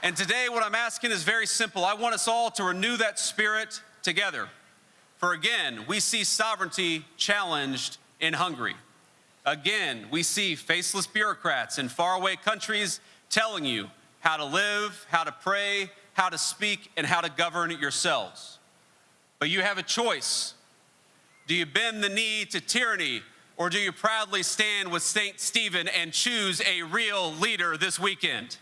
And today what I'm asking is very simple. I want us all to renew that spirit together. For again, we see sovereignty challenged in Hungary. Again, we see faceless bureaucrats in faraway countries telling you how to live, how to pray, how to speak, and how to govern yourselves. But you have a choice. Do you bend the knee to tyranny, or do you proudly stand with St. Stephen and choose a real leader this weekend?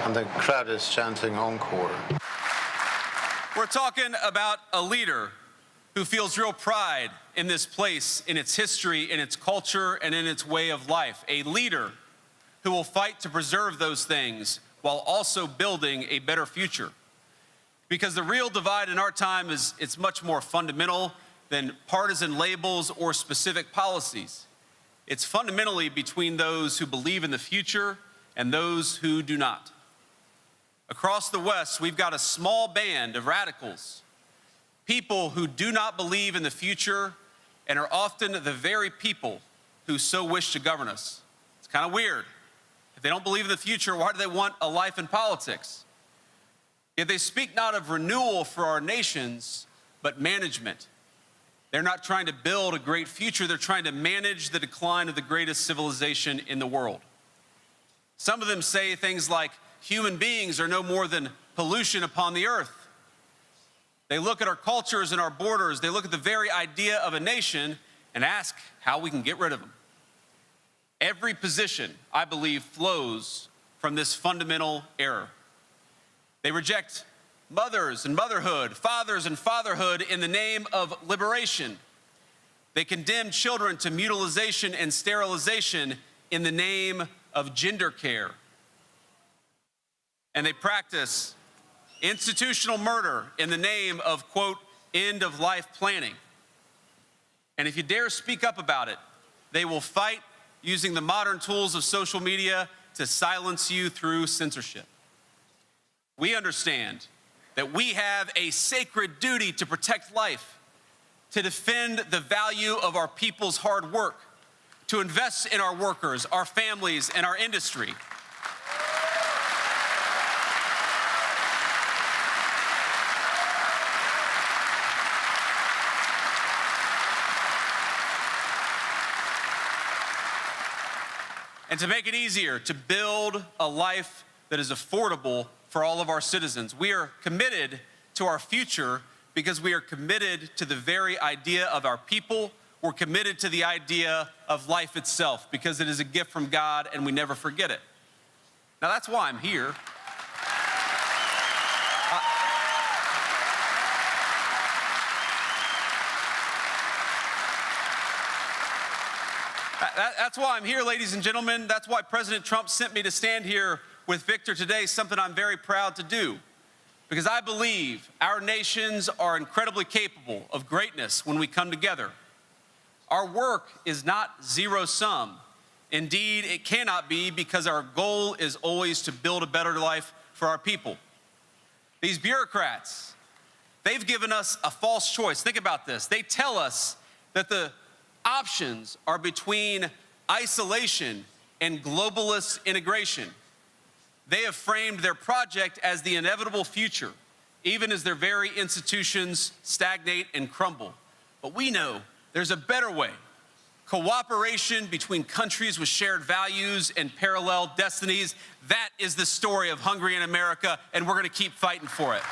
And the crowd is chanting encore. We're talking about a leader who feels real pride in this place, in its history, in its culture, and in its way of life. A leader who will fight to preserve those things while also building a better future. Because the real divide in our time it's much more fundamental than partisan labels or specific policies. It's fundamentally between those who believe in the future and those who do not. Across the West, we've got a small band of radicals, people who do not believe in the future and are often the very people who so wish to govern us. It's kind of weird. If they don't believe in the future, why do they want a life in politics? Yet they speak not of renewal for our nations, but management. They're not trying to build a great future, they're trying to manage the decline of the greatest civilization in the world. Some of them say things like, human beings are no more than pollution upon the earth. They look at our cultures and our borders, they look at the very idea of a nation and ask how we can get rid of them. Every position, I believe, flows from this fundamental error. They reject mothers and motherhood, fathers and fatherhood in the name of liberation. They condemn children to mutilization and sterilization in the name of gender care. And they practice institutional murder in the name of, quote, end of life planning. And if you dare speak up about it, they will fight using the modern tools of social media to silence you through censorship. We understand that we have a sacred duty to protect life, to defend the value of our people's hard work, to invest in our workers, our families, and our industry. And to make it easier to build a life that is affordable for all of our citizens. We are committed to our future because we are committed to the very idea of our people. We're committed to the idea of life itself because it is a gift from God and we never forget it. Now that's why I'm here. That's why I'm here, ladies and gentlemen. That's why President Trump sent me to stand here with Victor today, something I'm very proud to do. Because I believe our nations are incredibly capable of greatness when we come together. Our work is not zero-sum. Indeed, it cannot be, because our goal is always to build a better life for our people. These bureaucrats, they've given us a false choice. Think about this. They tell us that the options are between isolation and globalist integration. They have framed their project as the inevitable future, even as their very institutions stagnate and crumble. But we know there's a better way. Cooperation between countries with shared values and parallel destinies. That is the story of Hungary and America, and we're going to keep fighting for it.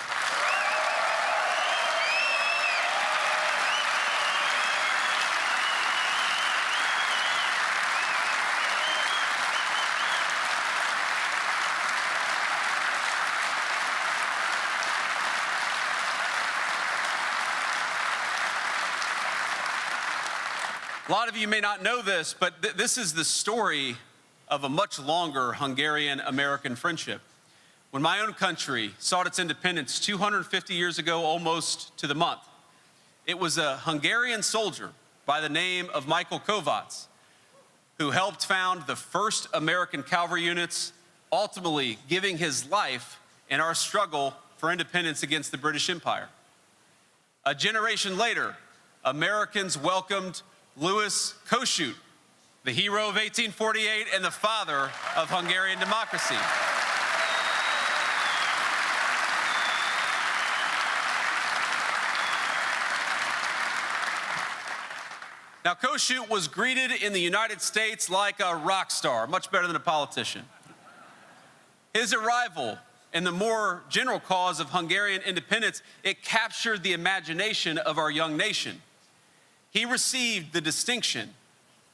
A lot of you may not know this, but this is the story of a much longer Hungarian-American friendship. when my own country sought its independence 250 years ago, almost to the month. It was a Hungarian soldier by the name of Michael Kovács who helped found the first American cavalry units, ultimately giving his life in our struggle for independence against the British Empire. A generation later, Americans welcomed Louis Kossuth, the hero of 1848 and the father of Hungarian democracy. Now, Kossuth was greeted in the United States like a rock star, much better than a politician. His arrival in the more general cause of Hungarian independence, it captured the imagination of our young nation. He received the distinction,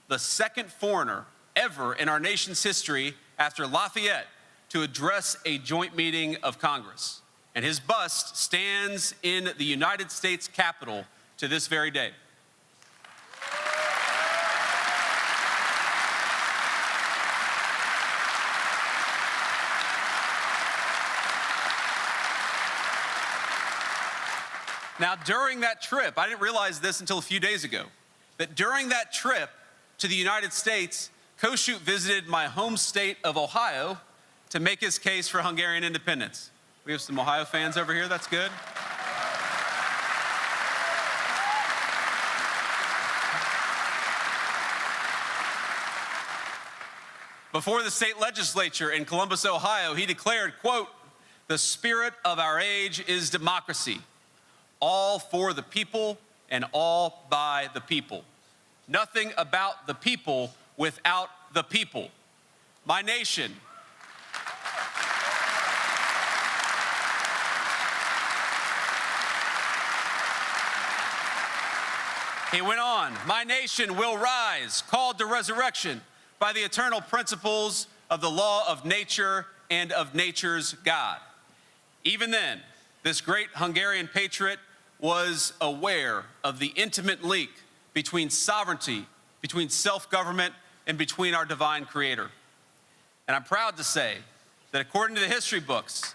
the second foreigner ever in our nation's history after Lafayette, to address a joint meeting of Congress. And his bust stands in the United States Capitol to this very day. Now, during that trip, I didn't realize this until a few days ago, that during that trip to the United States, Kossuth visited my home state of Ohio to make his case for Hungarian independence. We have some Ohio fans over here, that's good. Before the state legislature in Columbus, Ohio, he declared, quote, "The spirit of our age is democracy. All for the people and all by the people. Nothing about the people without the people. My nation." He went on, "My nation will rise, called to resurrection by the eternal principles of the law of nature and of nature's God." Even then, this great Hungarian patriot was aware of the intimate link between sovereignty, between self-government, and between our divine creator. And I'm proud to say that according to the history books,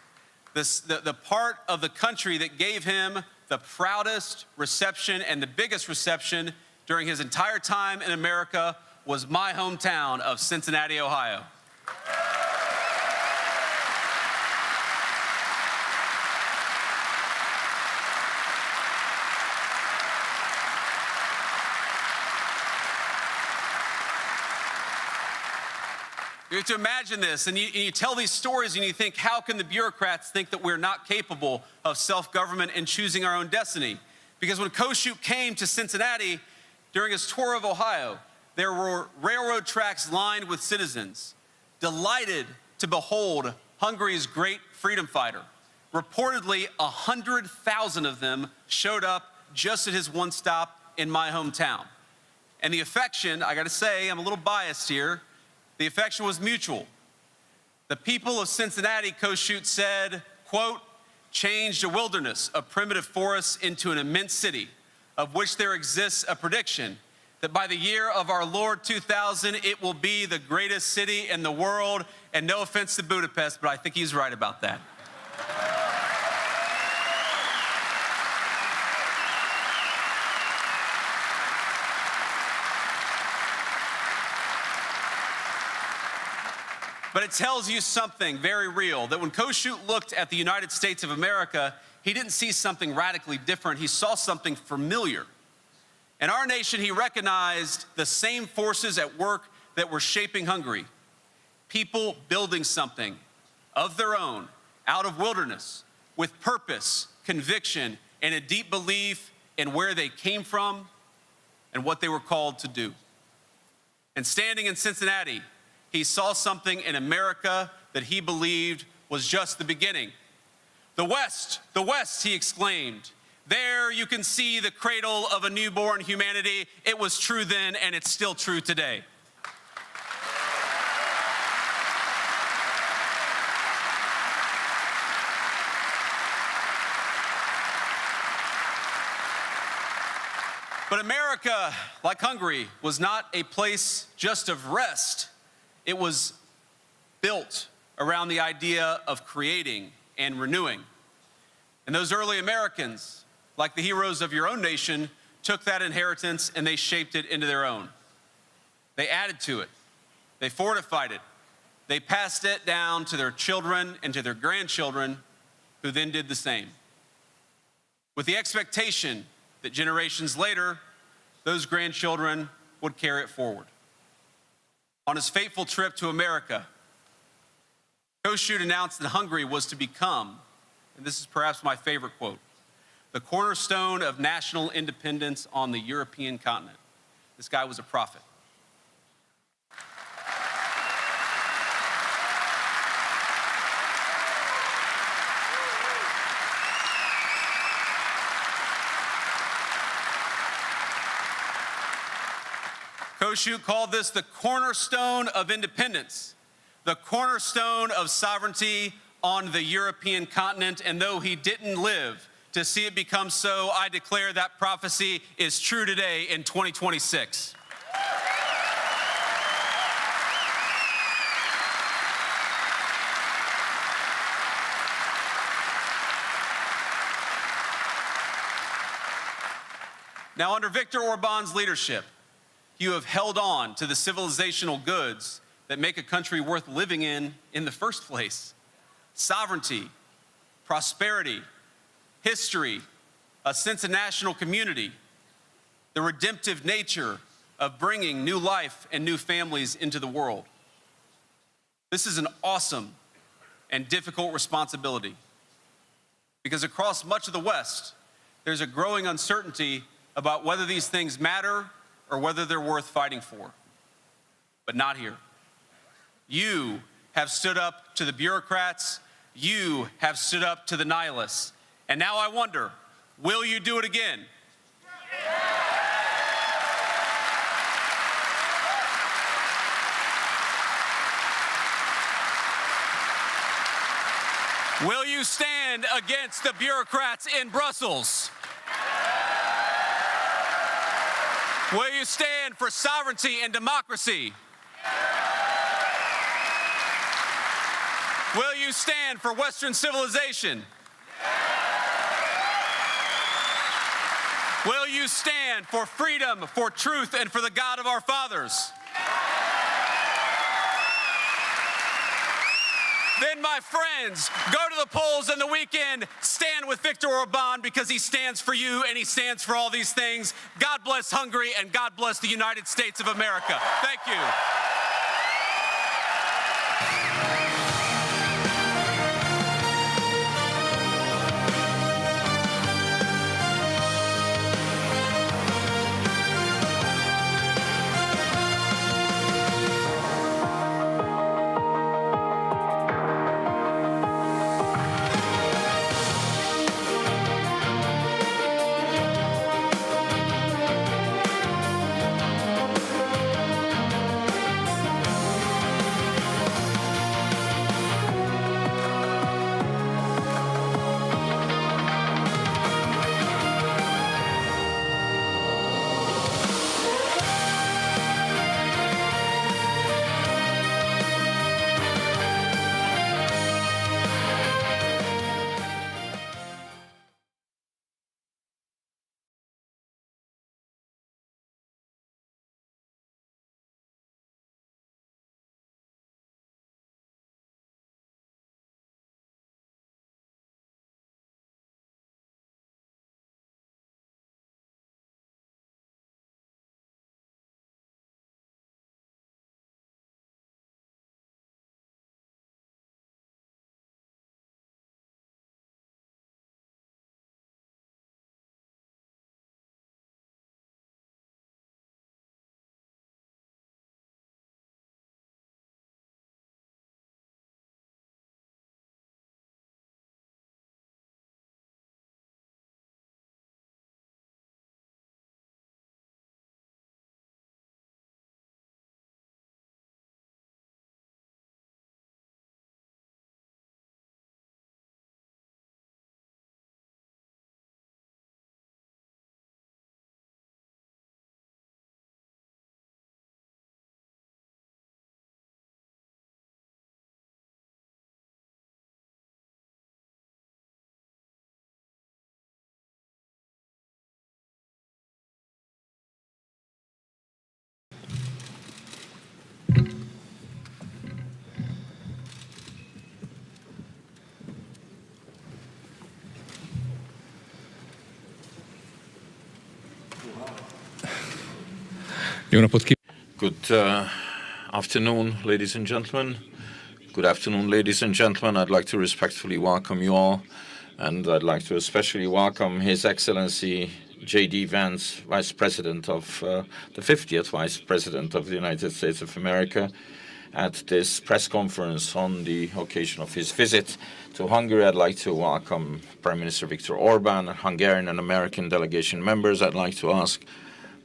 the part of the country that gave him the proudest reception and the biggest reception during his entire time in America was my hometown of Cincinnati, Ohio. You have to imagine this, and you tell these stories and you think, how can the bureaucrats think that we're not capable of self-government and choosing our own destiny? Because when Kossuth came to Cincinnati during his tour of Ohio, there were railroad tracks lined with citizens, delighted to behold Hungary's great freedom fighter. Reportedly, 100,000 of them showed up just at his one stop in my hometown. And the affection, I gotta say, I'm a little biased here, the affection was mutual. The people of Cincinnati, Kossuth said, quote, "changed a wilderness of primitive forests into an immense city, of which there exists a prediction that by the year of our Lord 2000, it will be the greatest city in the world." And no offense to Budapest, but I think he's right about that. But it tells you something very real, that when Kossuth looked at the United States of America, he didn't see something radically different. He saw something familiar. In our nation, he recognized the same forces at work that were shaping Hungary. People building something of their own, out of wilderness, with purpose, conviction, and a deep belief in where they came from and what they were called to do. And standing in Cincinnati, he saw something in America that he believed was just the beginning. The West, he exclaimed. There you can see the cradle of a newborn humanity. It was true then, and it's still true today. But America, like Hungary, was not a place just of rest. It was built around the idea of creating and renewing. And those early Americans, like the heroes of your own nation, took that inheritance and they shaped it into their own. They added to it. They fortified it. They passed it down to their children and to their grandchildren, who then did the same, with the expectation that generations later, those grandchildren would carry it forward. On his fateful trip to America, Kossuth announced that Hungary was to become, and this is perhaps my favorite quote, the cornerstone of national independence on the European continent. This guy was a prophet. Kossuth called this the cornerstone of independence, the cornerstone of sovereignty on the European continent. And though he didn't live to see it become so, I declare that prophecy is true today in 2026. Now, under Viktor Orbán's leadership, you have held on to the civilizational goods that make a country worth living in the first place. Sovereignty, prosperity, history, a sense of national community, the redemptive nature of bringing new life and new families into the world. This is an awesome and difficult responsibility, because across much of the West, there's a growing uncertainty about whether these things matter or whether they're worth fighting for. But not here. You have stood up to the bureaucrats. You have stood up to the nihilists. And now I wonder, will you do it again? Will you stand against the bureaucrats in Brussels? Will you stand for sovereignty and democracy? Will you stand for Western civilization? Will you stand for freedom, for truth, and for the God of our fathers? Then, my friends, go to the polls in the weekend, stand with Viktor Orbán, because he stands for you and he stands for all these things. God bless Hungary and God bless the United States of America. Thank you. Jó napot kívánok! Good afternoon, ladies and gentlemen. Good afternoon, ladies and gentlemen. I'd like to respectfully welcome you all, and I'd like to especially welcome His Excellency J.D. Vance, Vice President of the 50th Vice President of the United States of America, at this press conference on the occasion of his visit to Hungary. I'd like to welcome Prime Minister Viktor Orbán, Hungarian and American delegation members. I'd like to ask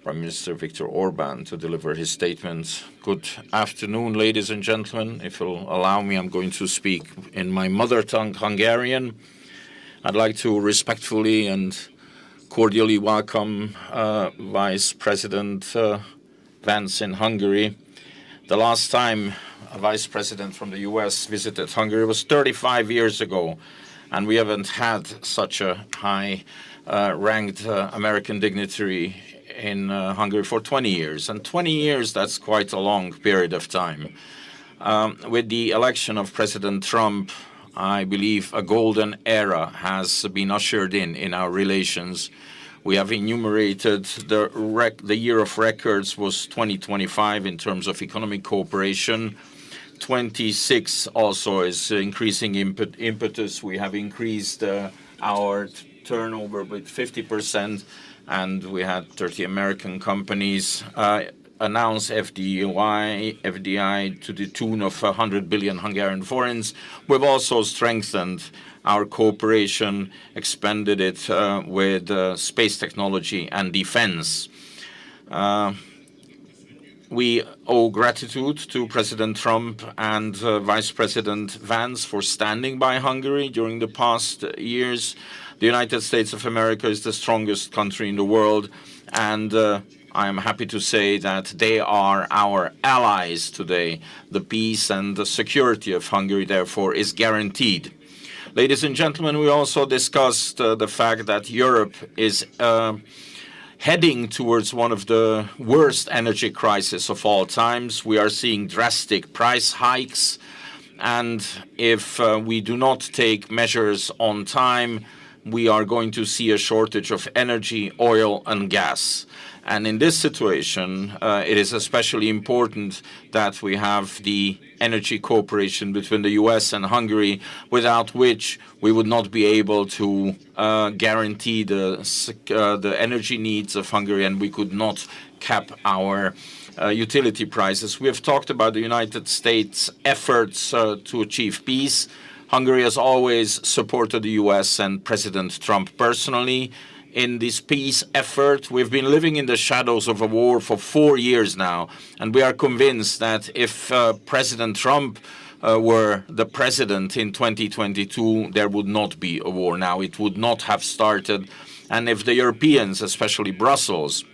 Prime Minister Viktor Orbán to deliver his statements. Good afternoon, ladies and gentlemen. If you'll allow me, I'm going to speak in my mother tongue, Hungarian. I'd like to respectfully and cordially welcome Vice President Vance in Hungary. The last time a Vice President from the US visited Hungary was 35 years ago, and we haven't had such a high ranked American dignitary in Hungary for 20 years. And 20 years, that's quite a long period of time. With the election of President Trump, I believe a golden era has been ushered in our relations. We have enumerated the year of records was 2025 in terms of economic cooperation. 26 also is increasing impetus. We have increased our turnover with 50%. And we had 30 American companies announce FDI to the tune of 100 billion Hungarian forints. We've also strengthened our cooperation, expanded it with space technology and defense. We owe gratitude to President Trump and Vice President Vance for standing by Hungary during the past years. The United States of America is the strongest country in the world, and I am happy to say that they are our allies today. The peace and the security of Hungary, therefore, is guaranteed. Ladies and gentlemen, we also discussed the fact that Europe is heading towards one of the worst energy crises of all times. We are seeing drastic price hikes, and if we do not take measures on time, we are going to see a shortage of energy, oil, and gas. And in this situation, it is especially important that we have the energy cooperation between the US and Hungary, without which we would not be able to guarantee the energy needs of Hungary, and we could not cap our utility prices. We have talked about the United States' efforts to achieve peace. Hungary has always supported the US and President Trump personally in this peace effort. We've been living in the shadows of a war for 4 years now, and we are convinced that if President Trump were the president in 2022, there would not be a war now. It would not have started. And if the Europeans, especially Brussels,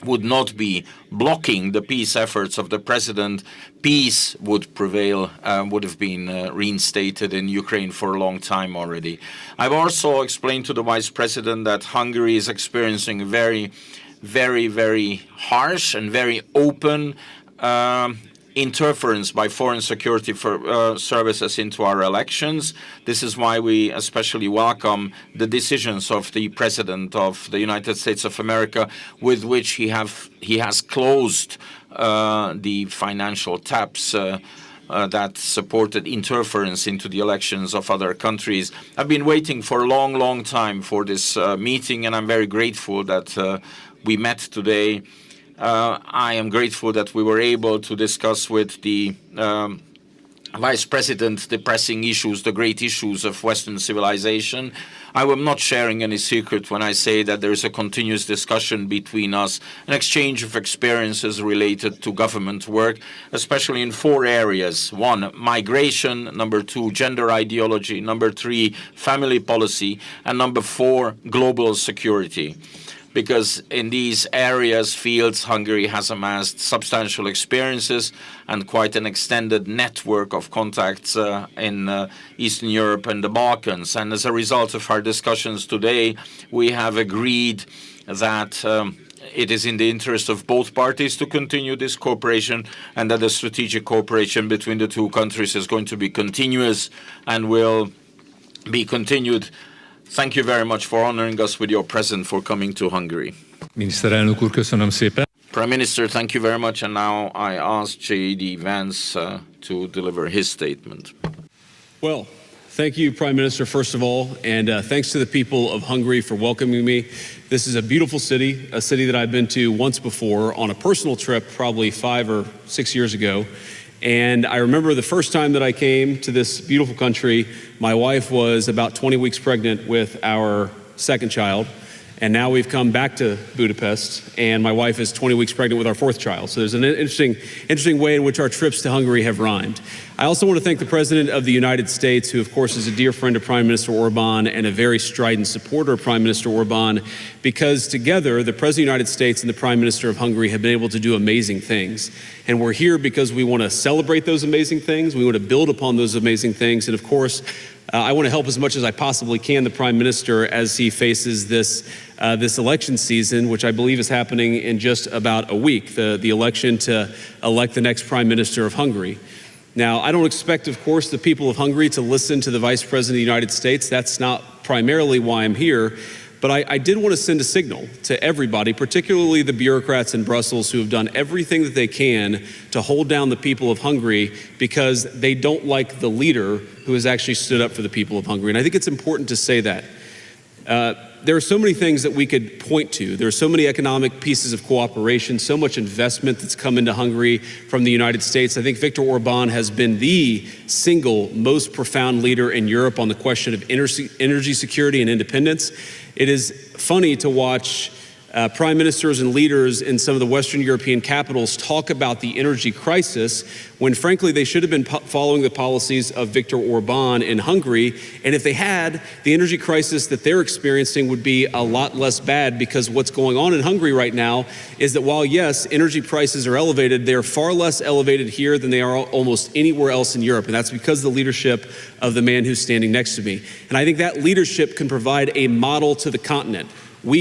would not be blocking the peace efforts of the president, peace would prevail, would have been reinstated in Ukraine for a long time already. I've also explained to the vice president that Hungary is experiencing very, very, very harsh and very open interference by foreign security services into our elections. This is why we especially welcome the decisions of the President of the United States of America, with which he has closed the financial taps that supported interference into the elections of other countries. I've been waiting for a long, long time for this meeting, and I'm very grateful that we met today. I am grateful that we were able to discuss with the Vice President the pressing issues, the great issues of Western civilization. I am not sharing any secret when I say that there is a continuous discussion between us, an exchange of experiences related to government work, especially in 4 areas. 1, migration. Number 2, gender ideology. Number 3, family policy. And number 4, global security. Because in these fields, Hungary has amassed substantial experiences and quite an extended network of contacts in Eastern Europe and the Balkans. And as a result of our discussions today, we have agreed that it is in the interest of both parties to continue this cooperation, and that the strategic cooperation between the 2 countries is going to be continuous and will be continued. Thank you very much for honoring us with your presence, for coming to Hungary. Miniszterelnök úr, köszönöm szépen. Prime Minister, thank you very much. And now I ask J.D. Vance to deliver his statement. Well, thank you, Prime Minister, first of all, and thanks to the people of Hungary for welcoming me. This is a beautiful city, a city that I've been to once before on a personal trip probably 5 or 6 years ago. And I remember the first time that I came to this beautiful country, my wife was about 20 weeks pregnant with our second child. And now we've come back to Budapest, and my wife is 20 weeks pregnant with our fourth child. So there's an interesting way in which our trips to Hungary have rhymed. I also want to thank the President of the United States, who of course is a dear friend of Prime Minister Orbán and a very strident supporter of Prime Minister Orbán, because together the President of the United States and the Prime Minister of Hungary have been able to do amazing things. And we're here because we want to celebrate those amazing things. We want to build upon those amazing things. And of course, I want to help as much as I possibly can the Prime Minister as he faces this election season, which I believe is happening in just about a week, the election to elect the next Prime Minister of Hungary. Now, I don't expect, of course, the people of Hungary to listen to the Vice President of the United States. That's not primarily why I'm here. But I did want to send a signal to everybody, particularly the bureaucrats in Brussels who have done everything that they can to hold down the people of Hungary because they don't like the leader who has actually stood up for the people of Hungary. And I think it's important to say that. There are so many things that we could point to. There are so many economic pieces of cooperation, so much investment that's come into Hungary from the United States. I think Viktor Orbán has been the single most profound leader in Europe on the question of energy security and independence. It is funny to watch prime ministers and leaders in some of the Western European capitals talk about the energy crisis when, frankly, they should have been following the policies of Viktor Orbán in Hungary. And if they had, the energy crisis that they're experiencing would be a lot less bad, because what's going on in Hungary right now is that while, yes, energy prices are elevated, they're far less elevated here than they are almost anywhere else in Europe. And that's because of the leadership of the man who's standing next to me. And I think that leadership can provide a model to the continent. We